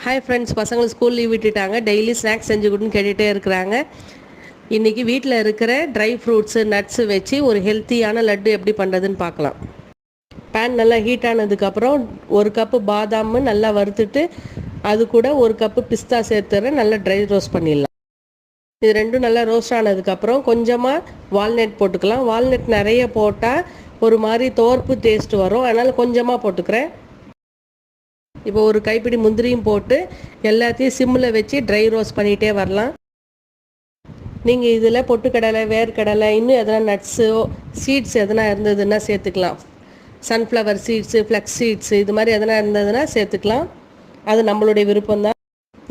Hi friends, பசங்களை school leave விட்டுட்டாங்க. Daily snacks செஞ்சு கொடுன்னு கேட்டுகிட்டே இருக்கிறாங்க. இன்றைக்கி வீட்டில் இருக்கிற ட்ரை ஃப்ரூட்ஸு நட்ஸு வச்சு ஒரு ஹெல்த்தியான லட்டு எப்படி பண்ணுறதுன்னு பார்க்கலாம். பேன் நல்லா ஹீட் ஆனதுக்கப்புறம் ஒரு கப்பு பாதாம் நல்லா வறுத்துட்டு அது கூட ஒரு கப்பு பிஸ்தா சேர்த்துறேன். நல்லா ட்ரை ரோஸ்ட் பண்ணிடலாம். இது ரெண்டும் நல்லா ரோஸ்ட் ஆனதுக்கப்புறம் கொஞ்சமாக வால்நட் போட்டுக்கலாம். வால்நட் நிறைய போட்டால் ஒரு மாதிரி தோர்ப்பு டேஸ்ட் வரும், அதனால் கொஞ்சமாக போட்டுக்கிறேன். இப்போ ஒரு கைப்பிடி முந்திரியும் போட்டு எல்லாத்தையும் சிம்மில் வச்சு ட்ரை ரோஸ்ட் பண்ணிகிட்டே வரலாம். நீங்கள் இதில் பொட்டுக்கடலை, வேர்க்கடலை, இன்னும் எதனா நட்ஸோ சீட்ஸ் எதனா இருந்ததுன்னா சேர்த்துக்கலாம். சன்ஃப்ளவர் சீட்ஸு, ஃப்ளக்ஸ் சீட்ஸு, இது மாதிரி எதனா இருந்ததுன்னா சேர்த்துக்கலாம். அது நம்மளுடைய விருப்பம்தான்.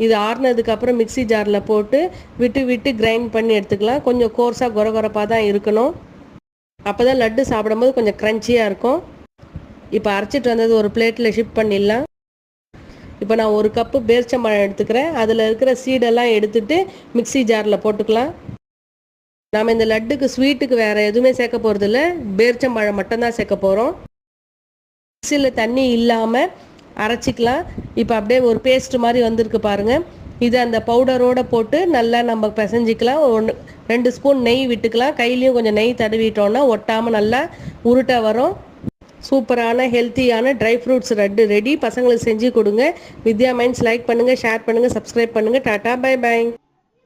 இது ஆறுனதுக்கப்புறம் மிக்சி ஜாரில் போட்டு விட்டு விட்டு கிரைண்ட் பண்ணி எடுத்துக்கலாம். கொஞ்சம் கோர்ஸாக கொரகொரப்பாக தான் இருக்கணும். அப்போ தான் லட்டு சாப்பிடும்போது கொஞ்சம் க்ரன்ச்சியாக இருக்கும். இப்போ அரைச்சிட்டு வந்தது ஒரு பிளேட்டில் ஷிஃப்ட் பண்ணிடலாம். இப்போ நான் ஒரு கப்பு பேரிச்சம்பழம் எடுத்துக்கிறேன். அதில் இருக்கிற சீடெல்லாம் எடுத்துகிட்டு மிக்சி ஜாரில் போட்டுக்கலாம். நாம் இந்த லட்டுக்கு ஸ்வீட்டுக்கு வேறு எதுவுமே சேர்க்க போகிறதில்ல, பேரிச்சம்பழம் மட்டும்தான் சேர்க்க போகிறோம். மிக்சியில் தண்ணி இல்லாமல் அரைச்சிக்கலாம். இப்போ அப்படியே ஒரு பேஸ்ட் மாதிரி வந்திருக்கு பாருங்கள். இதை அந்த பவுடரோடு போட்டு நல்லா நம்ம பிசைஞ்சிக்கலாம். 2 ஸ்பூன் நெய் விட்டுக்கலாம். கையிலையும் கொஞ்சம் நெய் தடவிட்டோன்னா ஒட்டாமல் நல்லா உருட்டை வரும். சூப்பரான ஹெல்த்தியான ட்ரை ஃப்ரூட்ஸ் லட்டு ரெடி. பசங்களுக்கு செஞ்சு கொடுங்க. வித்யா மைண்ட்ஸ் லைக் பண்ணுங்கள், ஷேர் பண்ணுங்கள், சப்ஸ்கிரைப் பண்ணுங்கள். Tata, bye by.